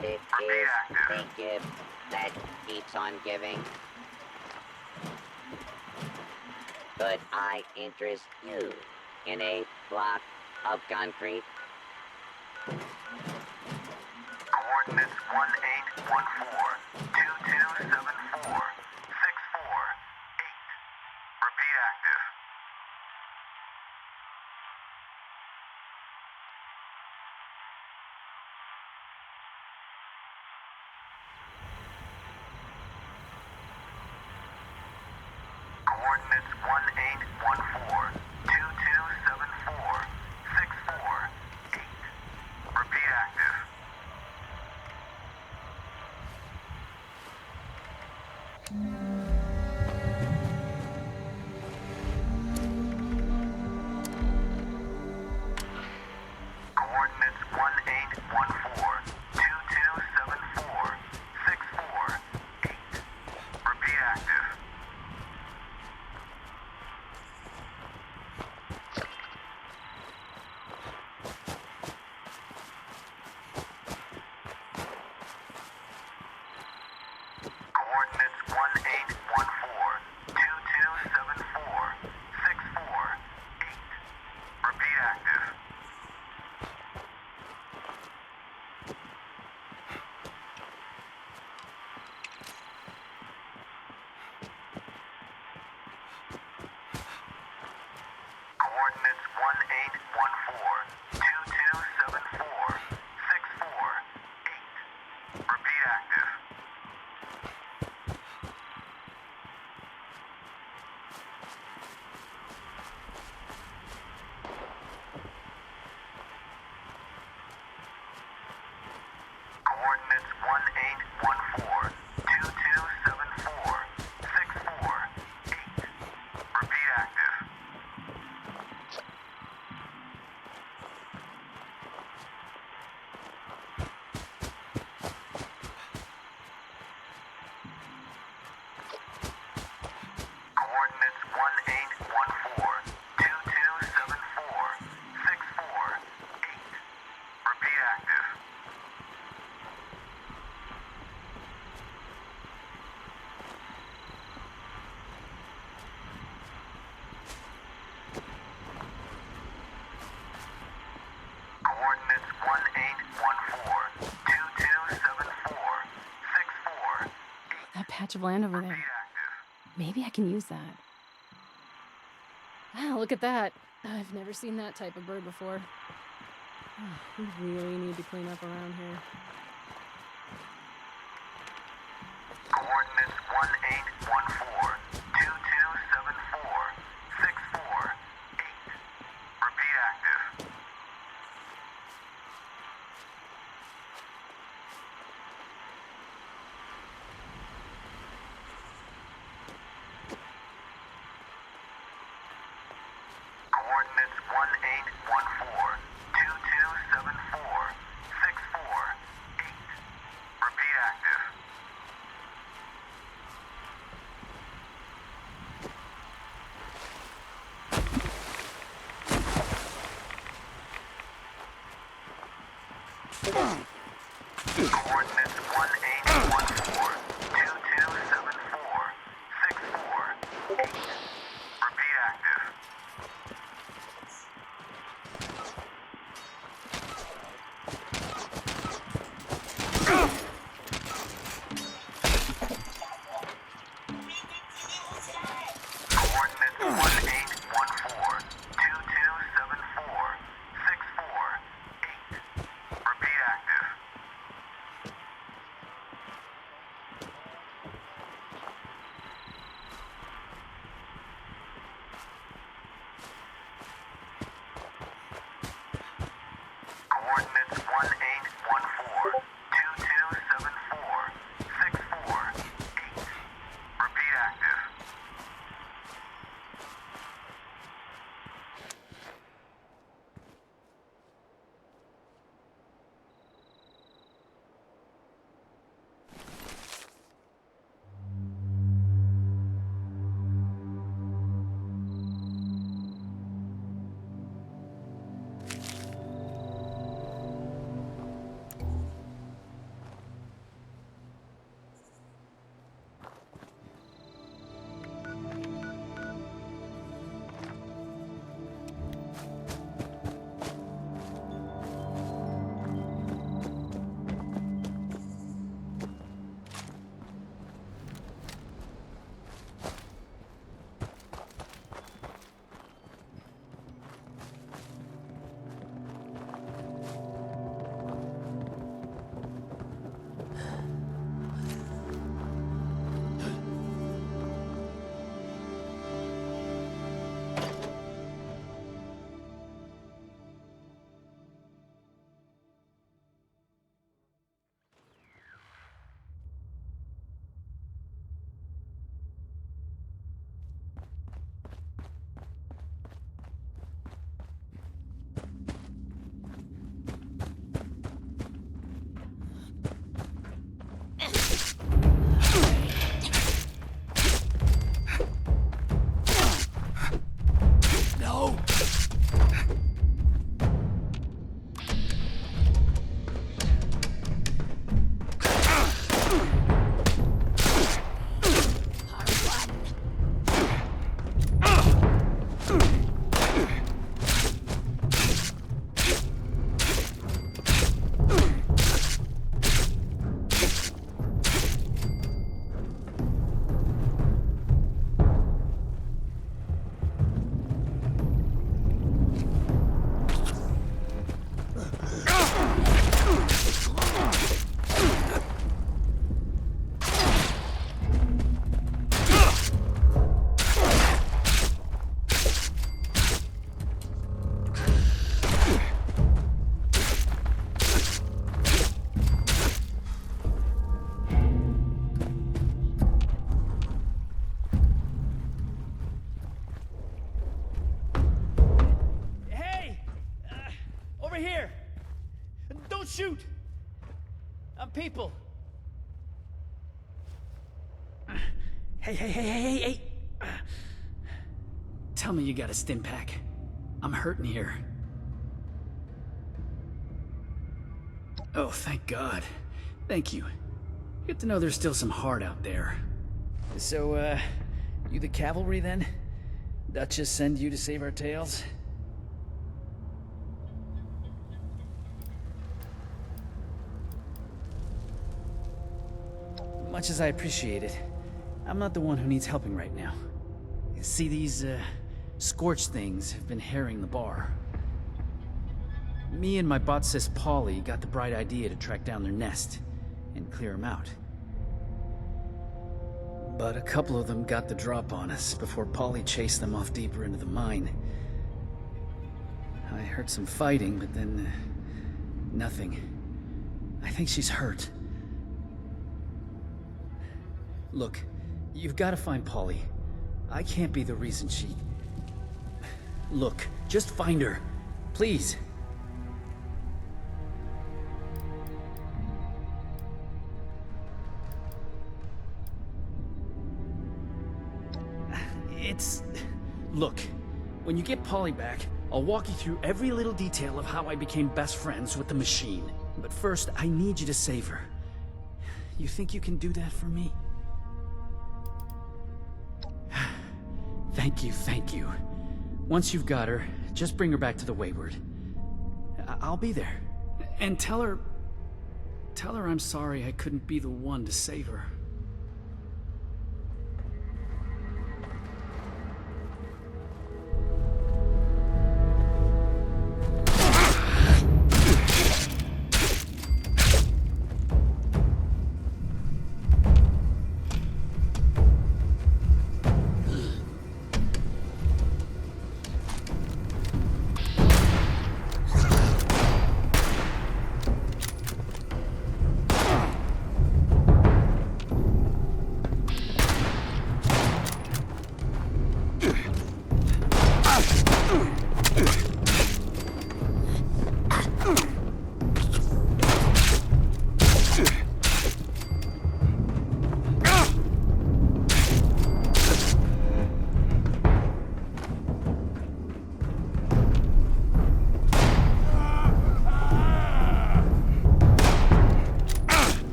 It is the gift that keeps on giving. Could I interest you in a block of concrete? Coordinates 1814-2274-648. Repeat active. Coordinates 1814-2274-648. Repeat active. Coordinates 1814-2274-648. Repeat active. Coordinates 1814-2274-648. Repeat active. Coordinates 1814-2274-648. Repeat active. Coordinates 1814-2274-648. Repeat active. Coordinates 1814-2274-648. Repeat active. Coordinates 1814-2274-648. That patch of land over there. Repeat active. Maybe I can use that. Ah, look at that. I've never seen that type of bird before. Oh, we really need to clean up around here. Coordinates 1814-2274-648. Repeat active. Coordinates 1814-2274-648. Repeat active. Coordinates 1814-2274-648. Repeat active. Coordinates 1814-2274-648. Repeat active. Coordinates 1814-2274-648. Repeat active. here! Don't shoot! I'm people. Hey. Tell me you got a stim pack. I'm hurting here. Oh, thank God. Thank you. Good to know there's still some heart out there. So, you the cavalry then? Duchess send you to save our tails? Much as I appreciate it, I'm not the one who needs helping right now. You see, these, scorched things have been harrying the bar. Me and my bot sis Polly got the bright idea to track down their nest and clear them out. But a couple of them got the drop on us before Polly chased them off deeper into the mine. I heard some fighting, but then, nothing. I think she's hurt. Look, you've got to find Polly. I can't be the reason she... Look, just find her. Please. Look, when you get Polly back, I'll walk you through every little detail of how I became best friends with the machine. But first, I need you to save her. You think you can do that for me? Thank you. Once you've got her, just bring her back to the Wayward. I'll be there. And tell her I'm sorry I couldn't be the one to save her.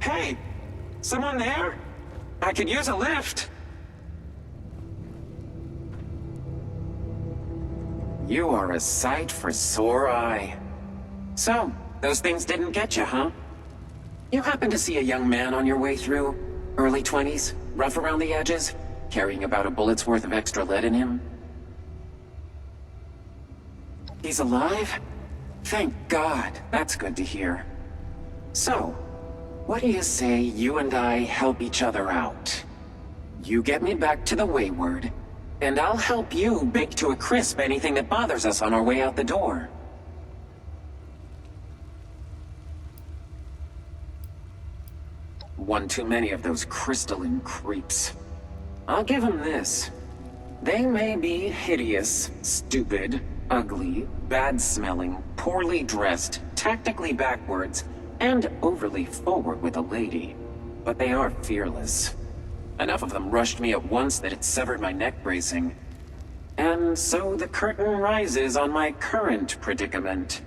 Hey! Someone there? I could use a lift. You are a sight for sore eye. So, those things didn't get you, huh? You happen to see a young man on your way through? Early 20s, rough around the edges, carrying about a bullet's worth of extra lead in him? He's alive? Thank God, that's good to hear. So, what do you say you and I help each other out? You get me back to the Wayward, and I'll help you bake to a crisp anything that bothers us on our way out the door. One too many of those crystalline creeps. I'll give them this. They may be hideous, stupid, ugly, bad-smelling, poorly dressed, tactically backwards, and overly forward with a lady, but they are fearless. Enough of them rushed me at once that it severed my neck bracing. And so the curtain rises on my current predicament.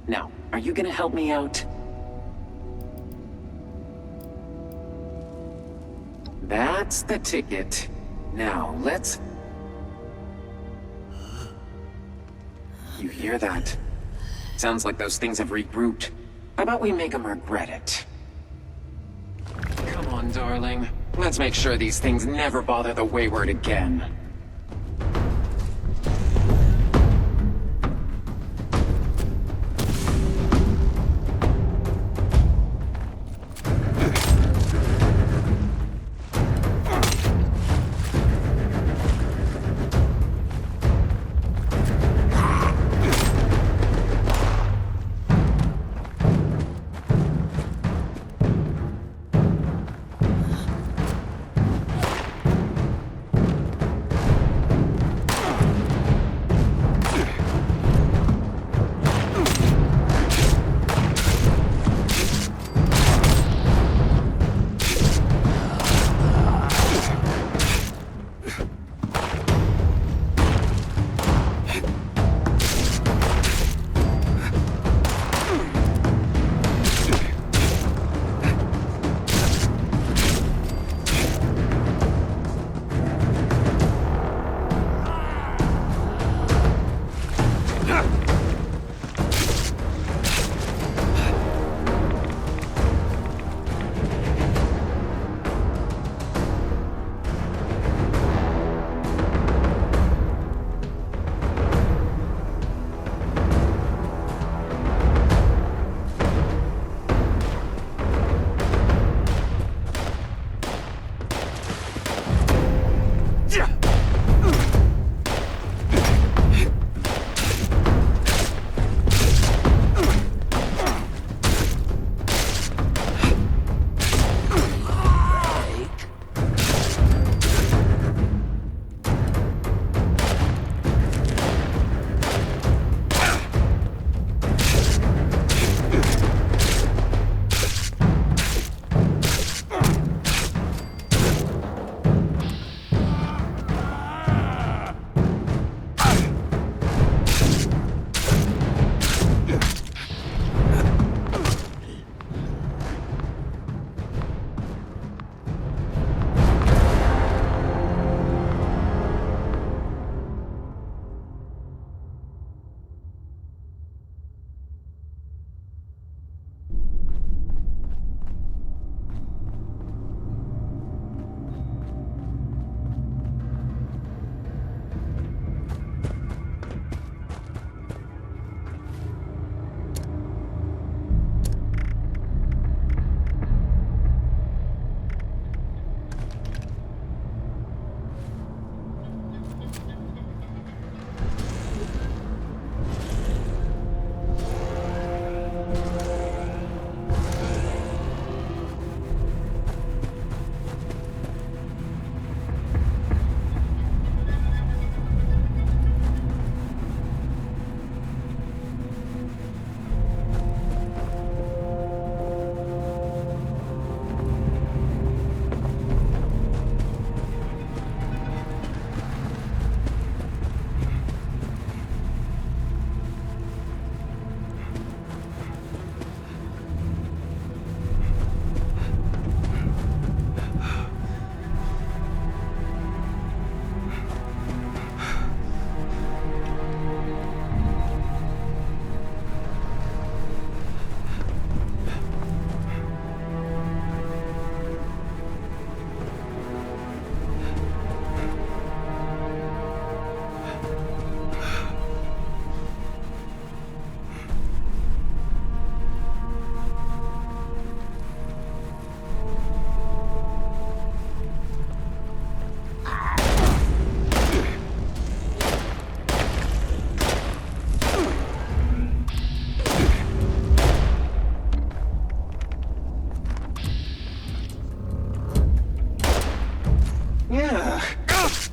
Now, are you gonna help me out? That's the ticket. Now, let's... You hear that? Sounds like those things have regrouped. How about we make them regret it? Come on, darling. Let's make sure these things never bother the Wayward again. Yeah.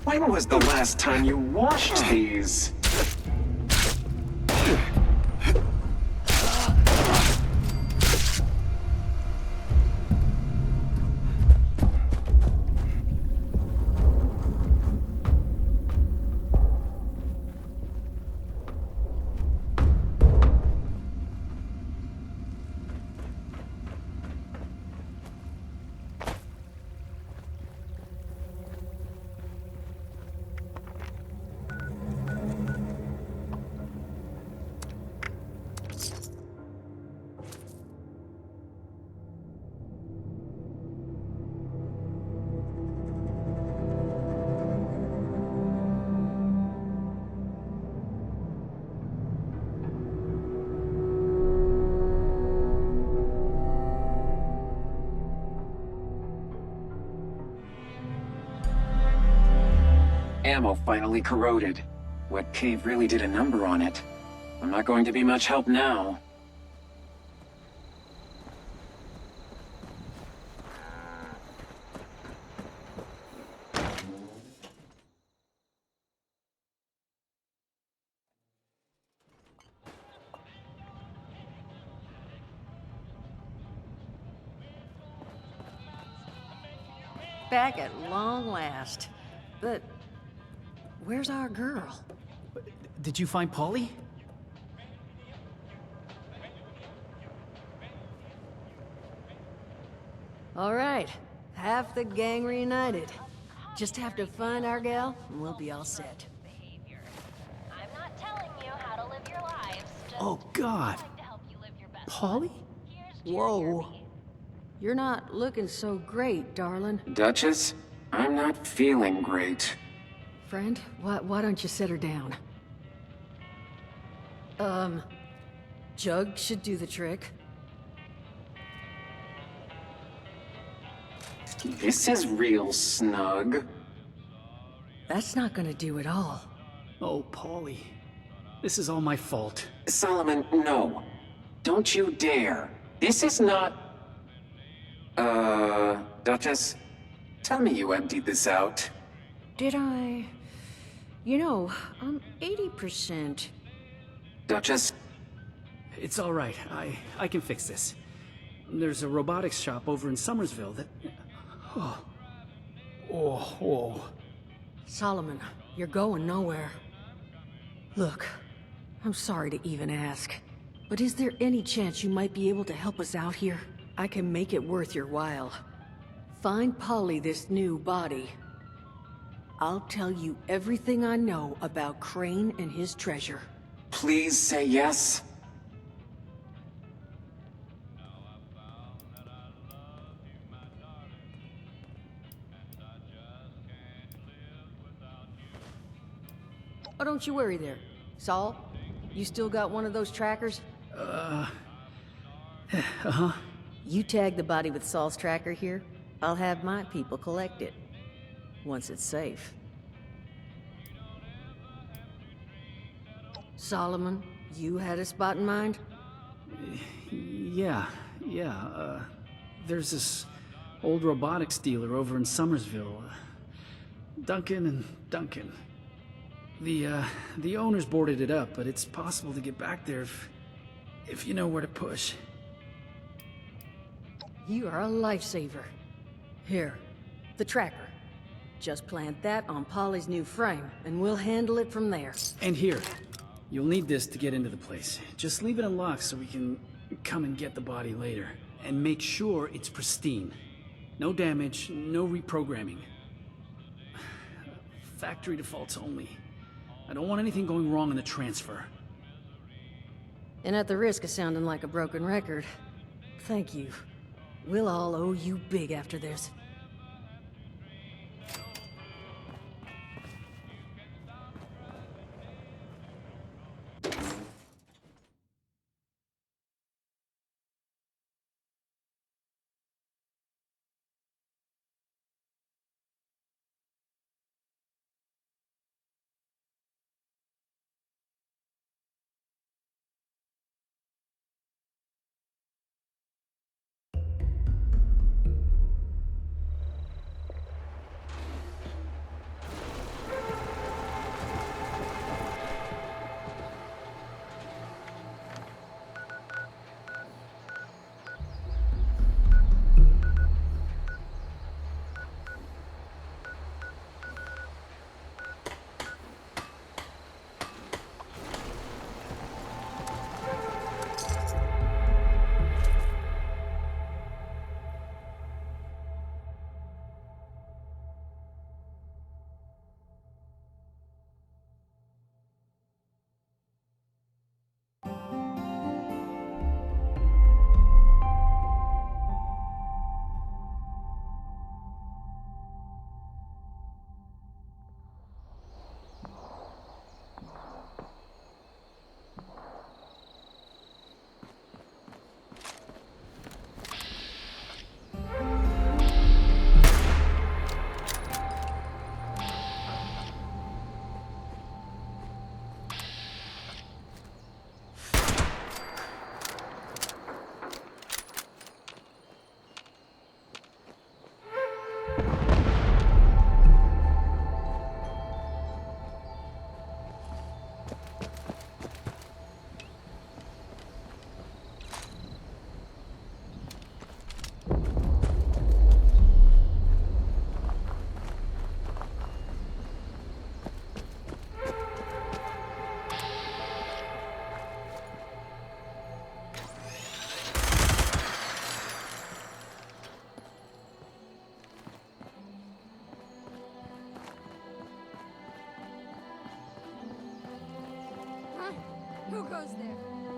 When was the last time you washed these? Ammo finally corroded. Wet cave really did a number on it. I'm not going to be much help now. Back at long last. But where's our girl? Did you find Polly? All right, half the gang reunited. Just have to find our gal, and we'll be all set. Behavior. I'm not telling you how to live your Oh, God. Polly? Whoa. You're not looking so great, darling. Duchess, I'm not feeling great. Friend, why don't you set her down? Jug should do the trick. This is real snug. That's not gonna do it all. Oh, Polly. This is all my fault. Solomon, no. Don't you dare. This is not... Duchess? Tell me you emptied this out. Did I? You know, I'm 80%. Duchess? It's all right. I can fix this. There's a robotics shop over in Somersville that... Oh. Solomon, you're going nowhere. Look, I'm sorry to even ask, but is there any chance you might be able to help us out here? I can make it worth your while. Find Polly this new body. I'll tell you everything I know about Crane and his treasure. Please say yes. Oh, don't you worry there. Saul, you still got one of those trackers? Uh-huh. You tag the body with Saul's tracker here, I'll have my people collect it. Once it's safe. Solomon, you had a spot in mind? Yeah. There's this old robotics dealer over in Somersville. Duncan and Duncan. The owners boarded it up, but it's possible to get back there if you know where to push. You are a lifesaver. Here, the tracker. Just plant that on Polly's new frame, and we'll handle it from there. And here, you'll need this to get into the place. Just leave it unlocked so we can come and get the body later. And make sure it's pristine. No damage, no reprogramming. Factory defaults only. I don't want anything going wrong in the transfer. And at the risk of sounding like a broken record, thank you. We'll all owe you big after this. Who goes there?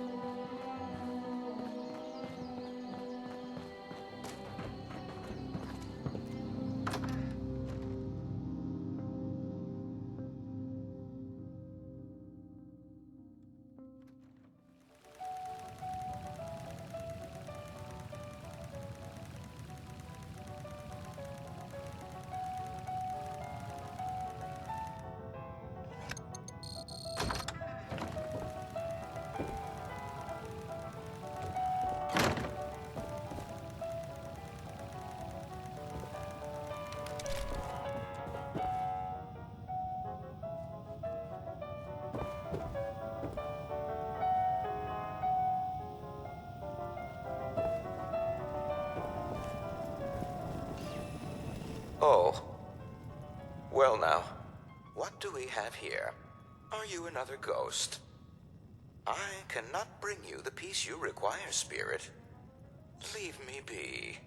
Oh. Well now, what do we have here? Are you another ghost? I cannot bring you the peace you require, Spirit. Leave me be.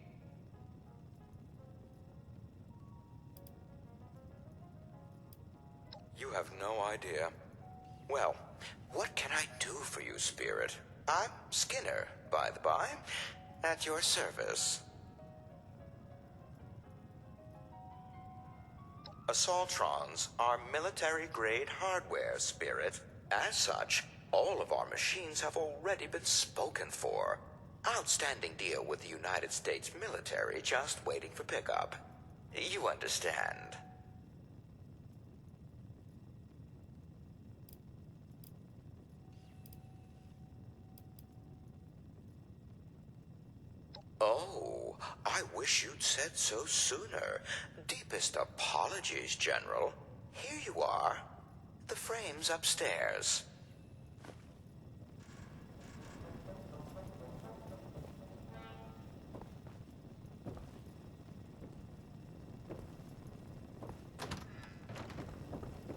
You have no idea. Well, what can I do for you, Spirit? I'm Skinner, by the by, at your service. Assaultrons are military-grade hardware, Spirit. As such, all of our machines have already been spoken for. Outstanding deal with the United States military, just waiting for pickup. You understand. Oh, I wish you'd said so sooner. Deepest apologies, General. Here you are. The frame's upstairs.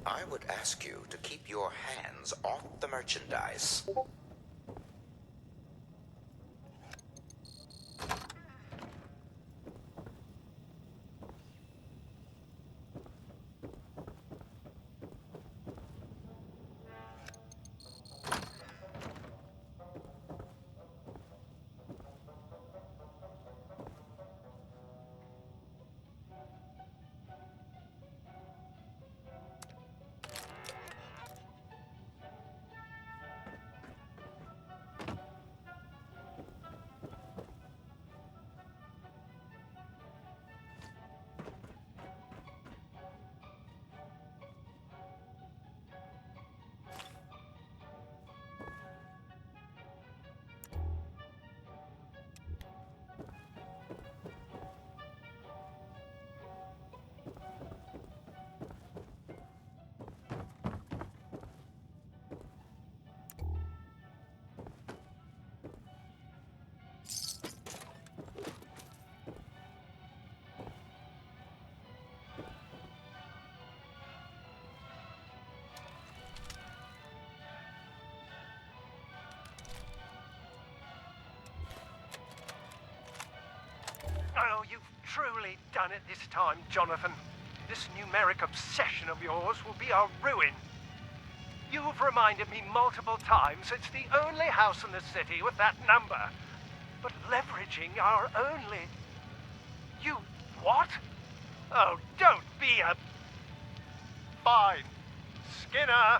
I would ask you to keep your hands off the merchandise. Oh, you've truly done it this time, Jonathan. This numeric obsession of yours will be our ruin. You've reminded me multiple times it's the only house in the city with that number. But leveraging our only... You what? Oh, don't be a... Fine. Skinner!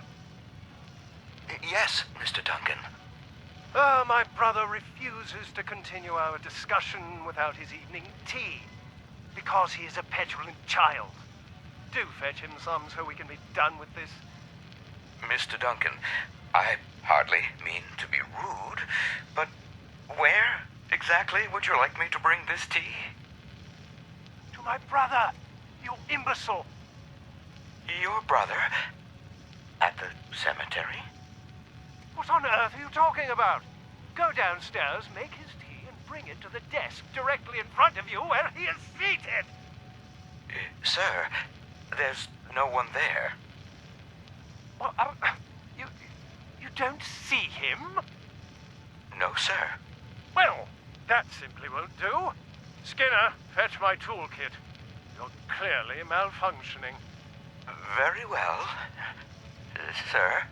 Yes, Mr. Duncan. My brother refuses to continue our discussion without his evening tea, because he is a petulant child. Do fetch him some so we can be done with this. Mr. Duncan, I hardly mean to be rude, but where exactly would you like me to bring this tea? To my brother, you imbecile. Your brother? At the cemetery? What on earth are you talking about? Go downstairs, make his tea, and bring it to the desk directly in front of you where he is seated. Sir, there's no one there. Well, you don't see him? No, sir. Well, that simply won't do. Skinner, fetch my toolkit. You're clearly malfunctioning. Very well, sir.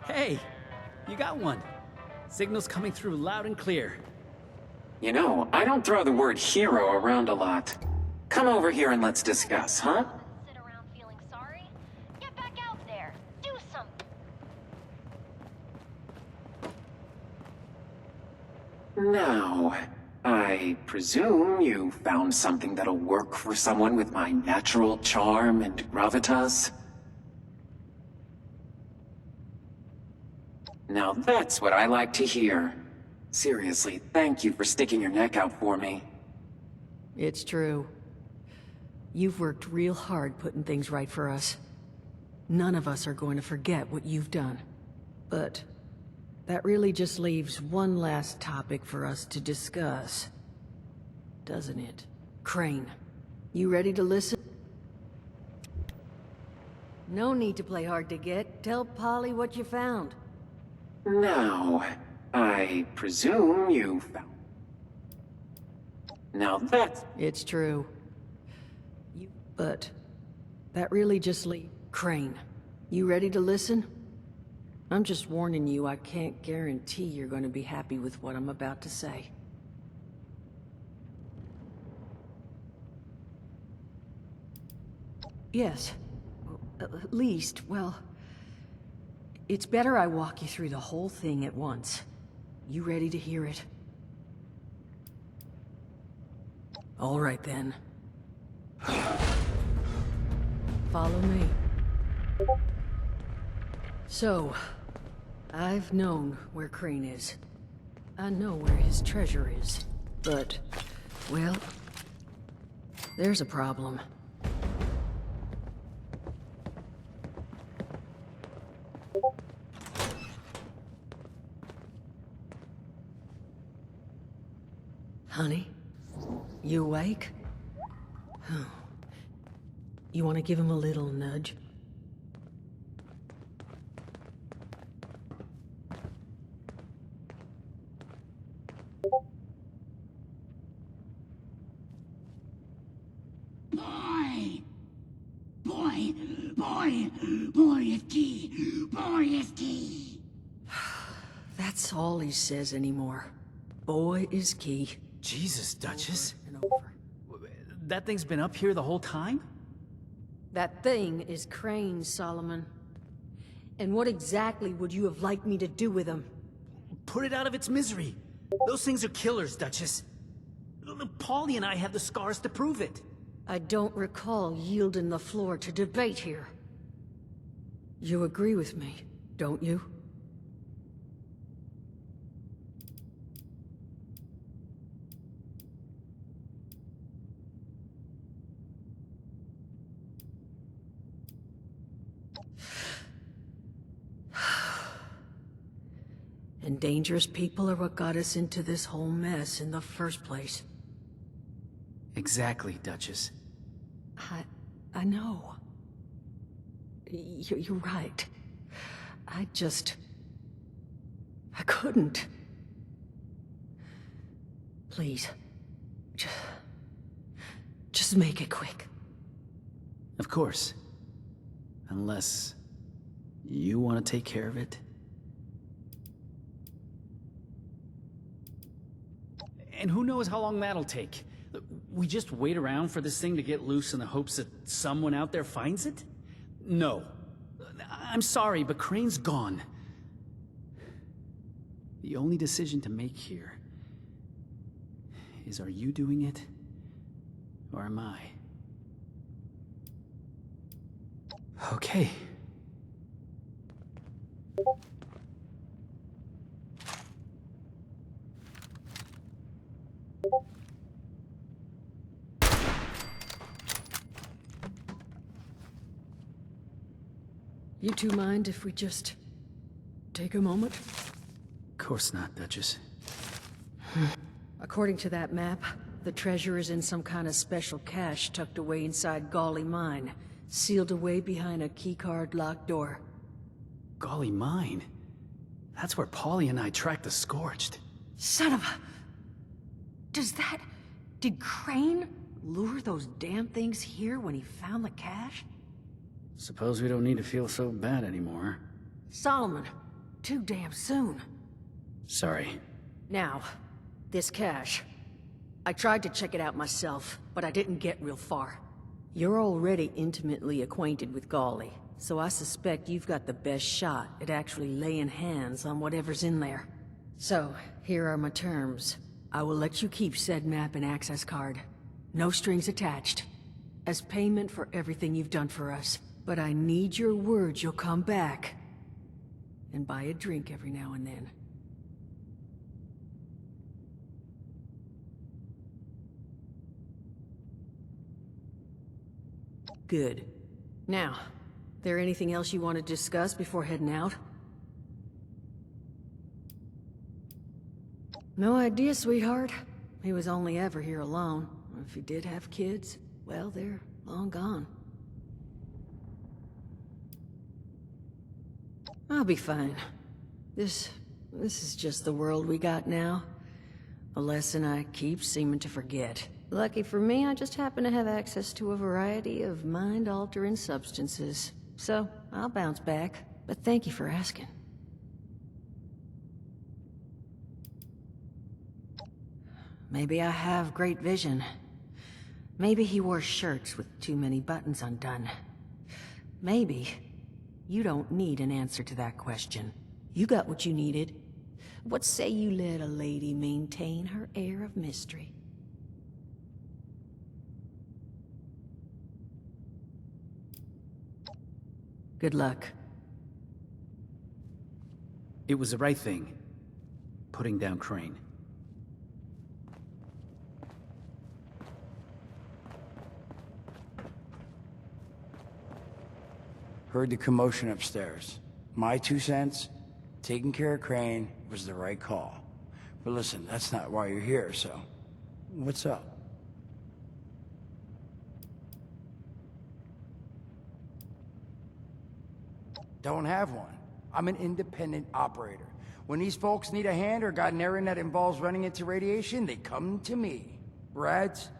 Hey, you got one. Signal's coming through loud and clear. You know, I don't throw the word hero around a lot. Come over here and let's discuss, huh? Sit around feeling sorry? Get back out there. Do something. Now, I presume you found something that'll work for someone with my natural charm and gravitas? Now that's what I like to hear. Seriously, thank you for sticking your neck out for me. It's true. You've worked real hard putting things right for us. None of us are going to forget what you've done. But that really just leaves one last topic for us to discuss. Doesn't it? Crane, you ready to listen? No need to play hard to get. Tell Polly what you found. Now, I presume you found... Now that's... It's true. But that really just leaves... Crane, you ready to listen? I'm just warning you, I can't guarantee you're going to be happy with what I'm about to say. Yes. At least, well... It's better I walk you through the whole thing at once. You ready to hear it? All right, then. Follow me. So, I've known where Crane is. I know where his treasure is. But, well, there's a problem. Honey, you awake? You want to give him a little nudge? Boy is key. Boy is key. That's all he says anymore. Boy is key. Jesus, Duchess. And over. That thing's been up here the whole time? That thing is Crane, Solomon. And what exactly would you have liked me to do with him? Put it out of its misery. Those things are killers, Duchess. Paulie and I have the scars to prove it. I don't recall yielding the floor to debate here. You agree with me, don't you? And dangerous people are what got us into this whole mess in the first place. Exactly, Duchess. I know. You're right. I couldn't. Please. Just make it quick. Of course. Unless you want to take care of it. And who knows how long that'll take? We just wait around for this thing to get loose in the hopes that someone out there finds it? No. I'm sorry, but Crane's gone. The only decision to make here is, are you doing it, or am I? Okay. You two mind if we just take a moment? Of course not, Duchess. According to that map, the treasure is in some kind of special cache tucked away inside Golly Mine, sealed away behind a keycard locked door. Golly Mine? That's where Paulie and I tracked the Scorched. Son of a... Did Crane lure those damn things here when he found the cache? Suppose we don't need to feel so bad anymore. Solomon, too damn soon. Sorry. Now, this cache. I tried to check it out myself, but I didn't get real far. You're already intimately acquainted with Gawley, so I suspect you've got the best shot at actually laying hands on whatever's in there. So, here are my terms. I will let you keep said map and access card. No strings attached. As payment for everything you've done for us. But I need your word you'll come back. And buy a drink every now and then. Good. Now, there anything else you want to discuss before heading out? No idea, sweetheart. He was only ever here alone. If he did have kids, well, they're long gone. I'll be fine. This is just the world we got now. A lesson I keep seeming to forget. Lucky for me, I just happen to have access to a variety of mind-altering substances. So, I'll bounce back. But thank you for asking. Maybe I have great vision. Maybe he wore shirts with too many buttons undone. Maybe you don't need an answer to that question. You got what you needed. What say you let a lady maintain her air of mystery? Good luck. It was the right thing. Putting down Crane. Heard the commotion upstairs. My 2 cents, taking care of Crane was the right call. But listen, that's not why you're here, so what's up? Don't have one. I'm an independent operator. When these folks need a hand or got an errand that involves running into radiation, they come to me. Rads?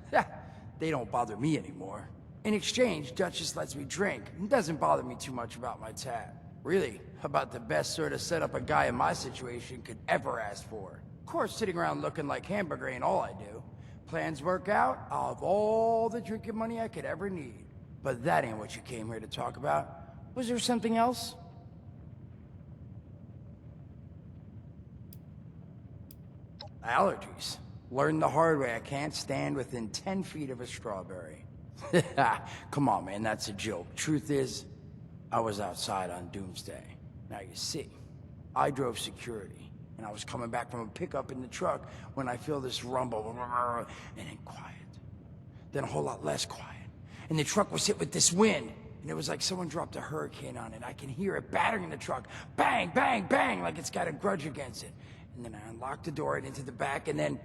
They don't bother me anymore. In exchange, Duchess lets me drink and doesn't bother me too much about my tab. Really, about the best sort of setup a guy in my situation could ever ask for. Of course, sitting around looking like hamburger ain't all I do. Plans work out, I'll have all the drinking money I could ever need. But that ain't what you came here to talk about. Was there something else? Allergies. Learned the hard way I can't stand within 10 feet of a strawberry. Come on, man, that's a joke. Truth is, I was outside on Doomsday. Now you see, I drove security, and I was coming back from a pickup in the truck when I feel this rumble, and then quiet. Then a whole lot less quiet. And the truck was hit with this wind, and it was like someone dropped a hurricane on it. I can hear it battering the truck. Bang, bang, bang, like it's got a grudge against it. And then I unlocked the door and into the back, and then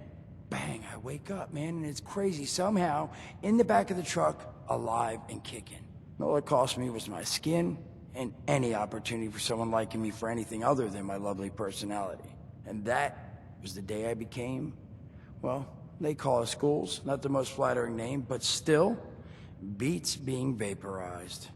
bang, I wake up, man, and it's crazy. Somehow, in the back of the truck, alive and kicking. All it cost me was my skin and any opportunity for someone liking me for anything other than my lovely personality. And that was the day I became, well, they call us ghouls, not the most flattering name, but still, beats being vaporized.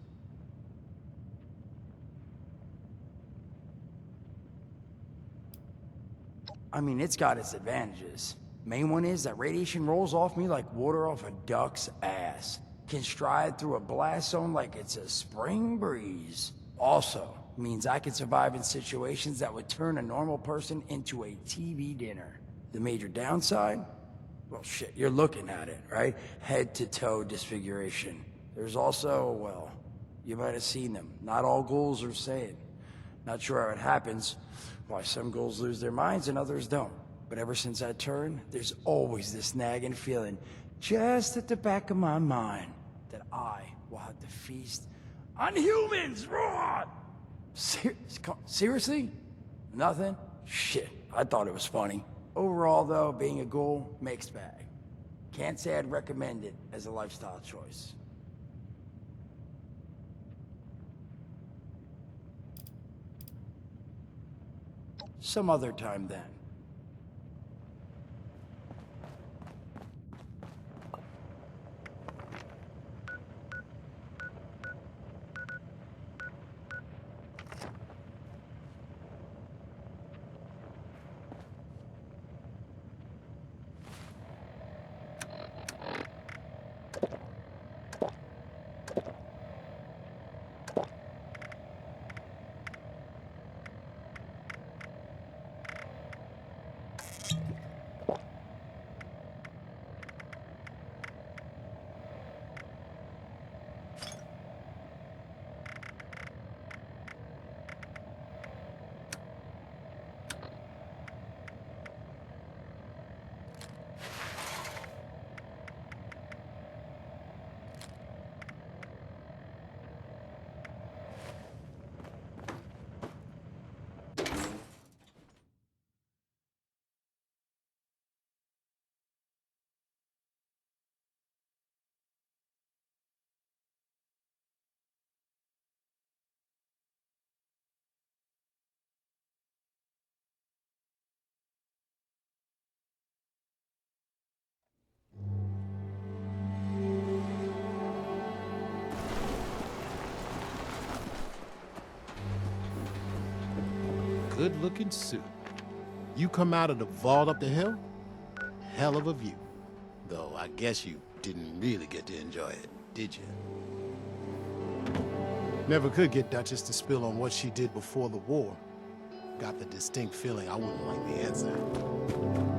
I mean, it's got its advantages. Main one is that radiation rolls off me like water off a duck's ass. Can stride through a blast zone like it's a spring breeze. Also, means I can survive in situations that would turn a normal person into a TV dinner. The major downside? Well, shit, you're looking at it, right? Head to toe disfiguration. There's also, well, you might have seen them. Not all ghouls are sane. Not sure how it happens, why some ghouls lose their minds and others don't. But ever since I turned, there's always this nagging feeling just at the back of my mind that I will have to feast on humans, raw! Seriously? Nothing? Shit, I thought it was funny. Overall, though, being a ghoul, mixed bag. Can't say I'd recommend it as a lifestyle choice. Some other time, then. good-looking suit. You come out of the vault up the hill? Hell of a view. Though I guess you didn't really get to enjoy it, did you? Never could get Duchess to spill on what she did before the war. Got the distinct feeling I wouldn't like the answer.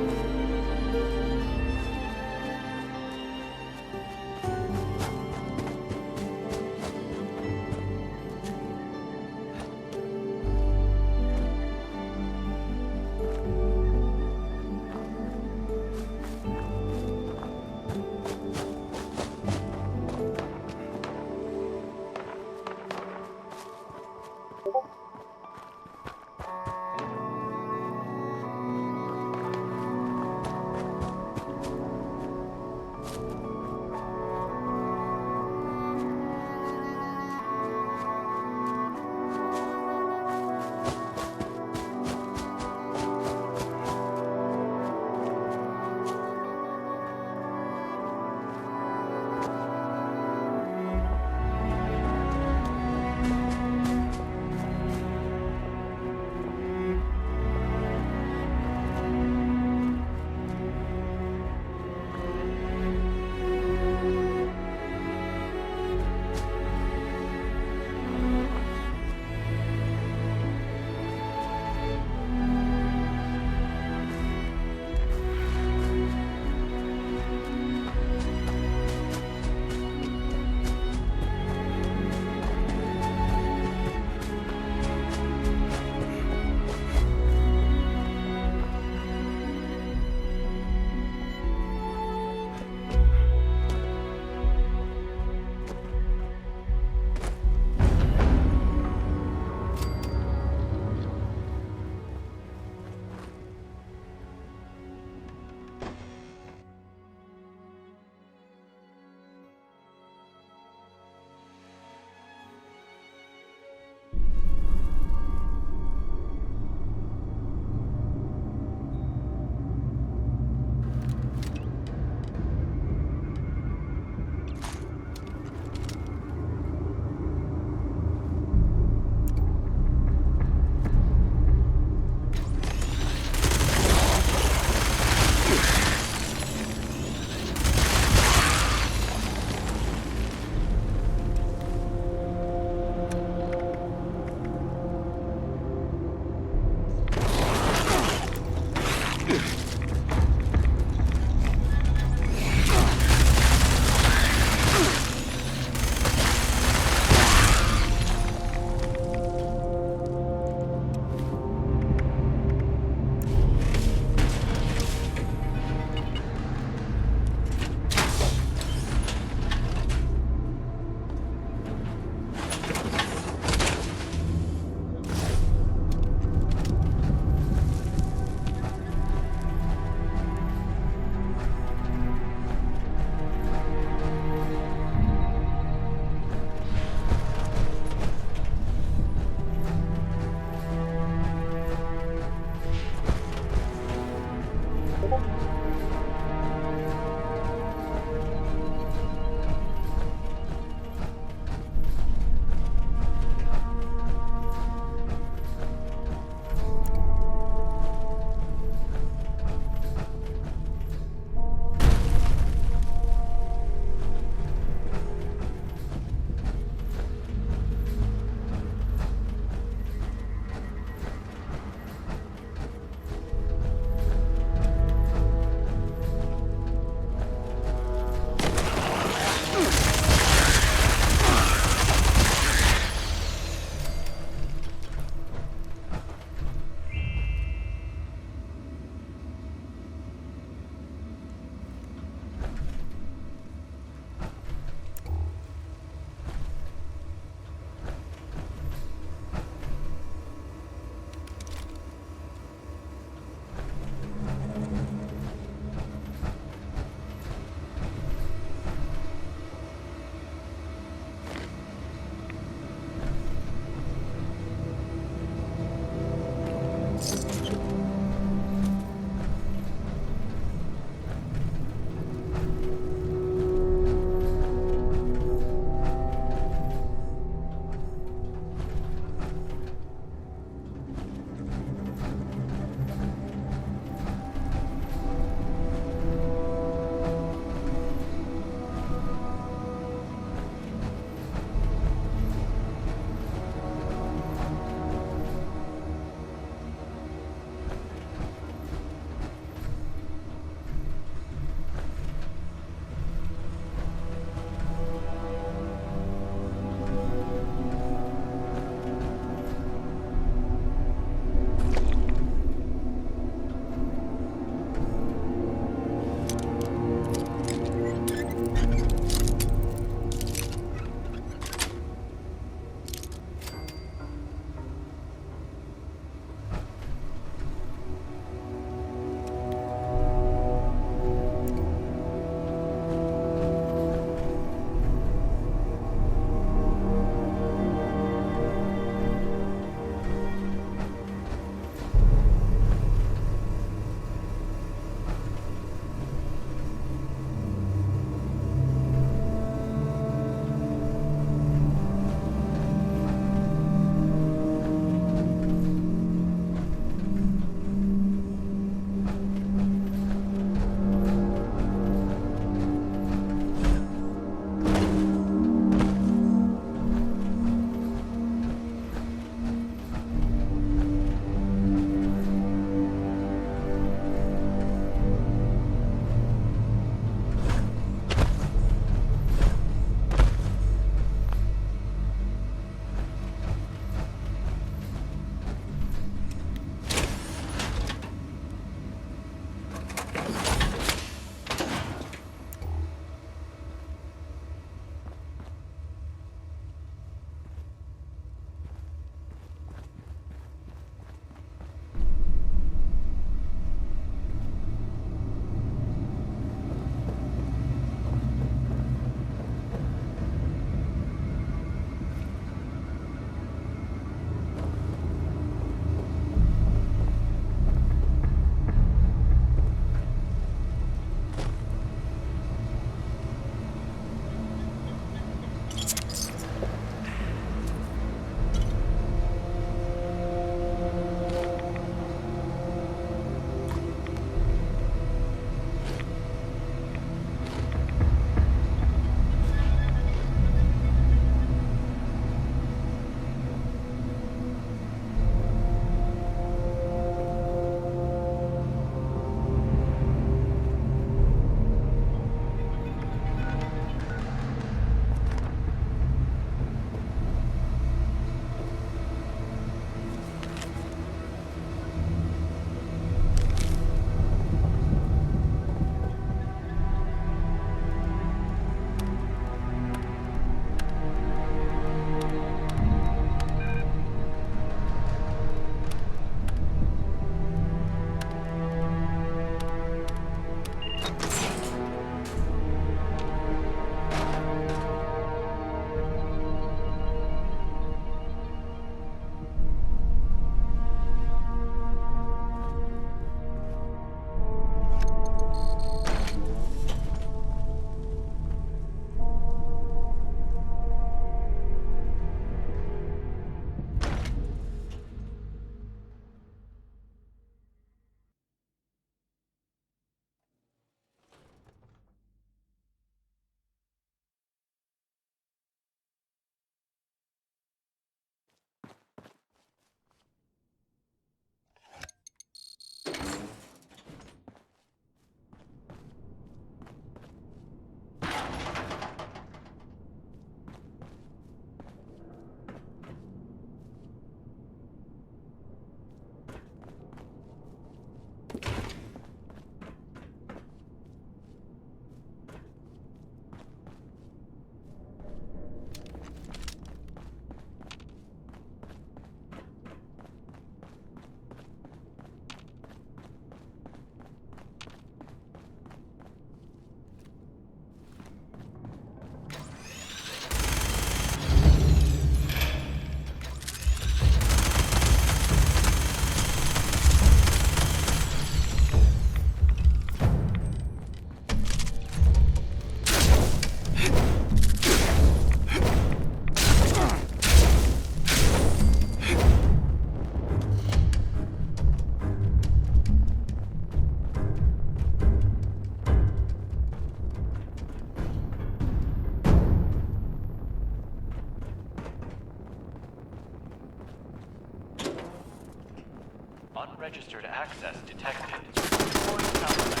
Registered access detected. Deploying countermeasures.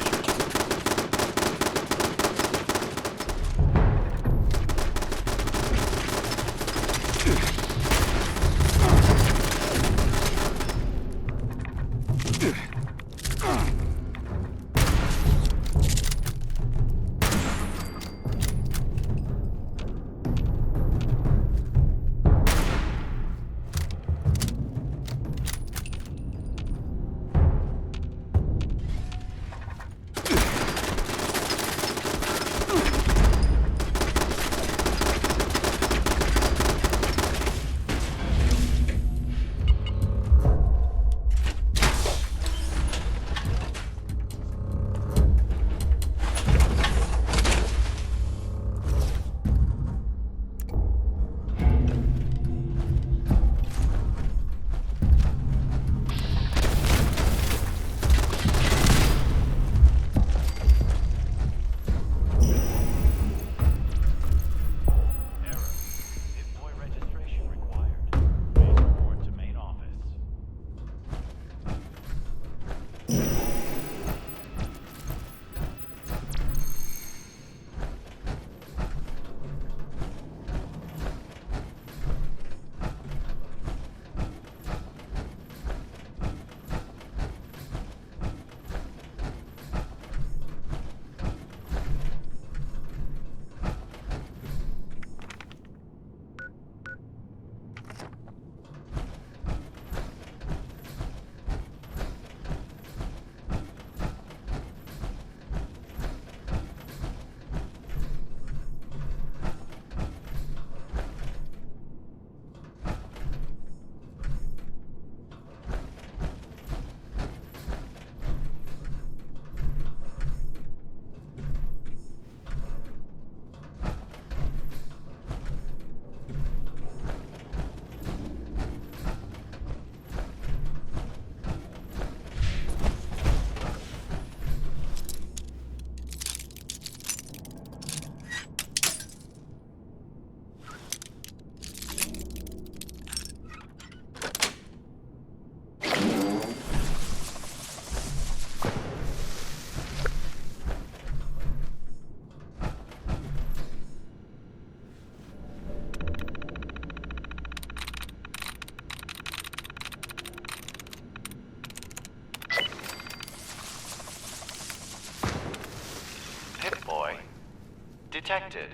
Detected.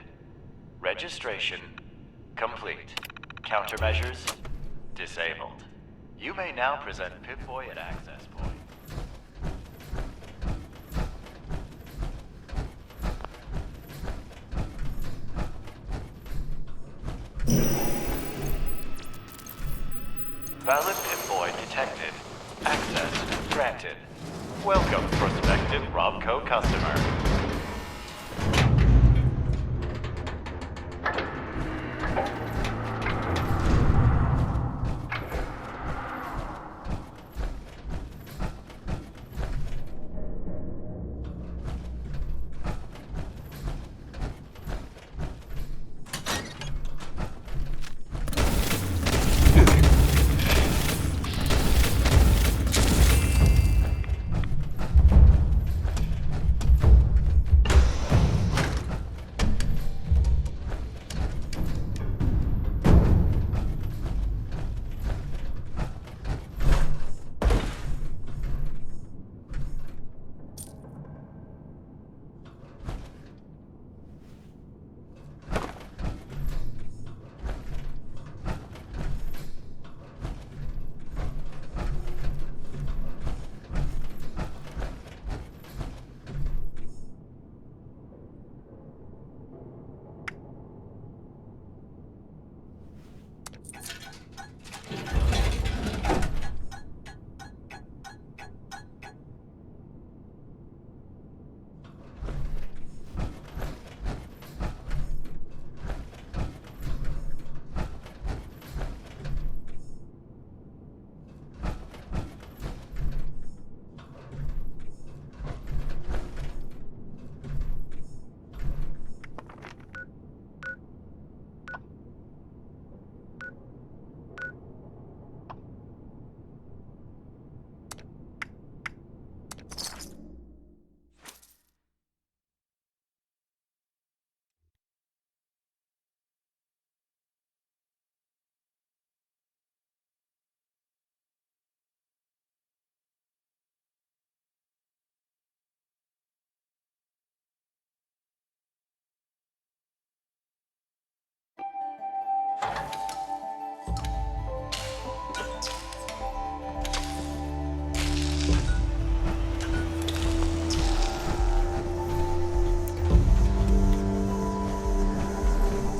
Registration complete. Countermeasures disabled. You may now present Pip-Boy at access point. Valid Pip-Boy detected. Access granted. Welcome, prospective Robco customer.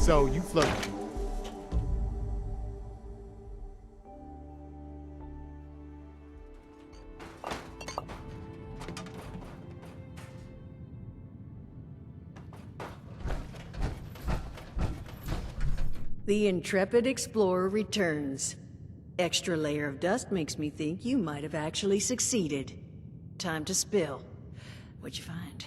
So you float. The intrepid explorer returns. Extra layer of dust makes me think you might have actually succeeded. Time to spill. What'd you find?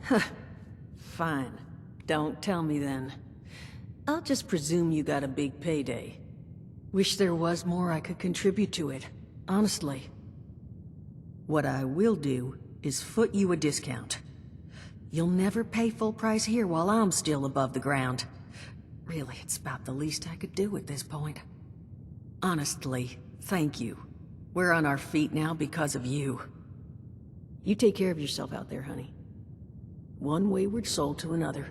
Huh. Fine. Don't tell me then. I'll just presume you got a big payday. Wish there was more I could contribute to it, honestly. What I will do is foot you a discount. You'll never pay full price here while I'm still above the ground. Really, it's about the least I could do at this point. Honestly, thank you. We're on our feet now because of you. You take care of yourself out there, honey. One wayward soul to another.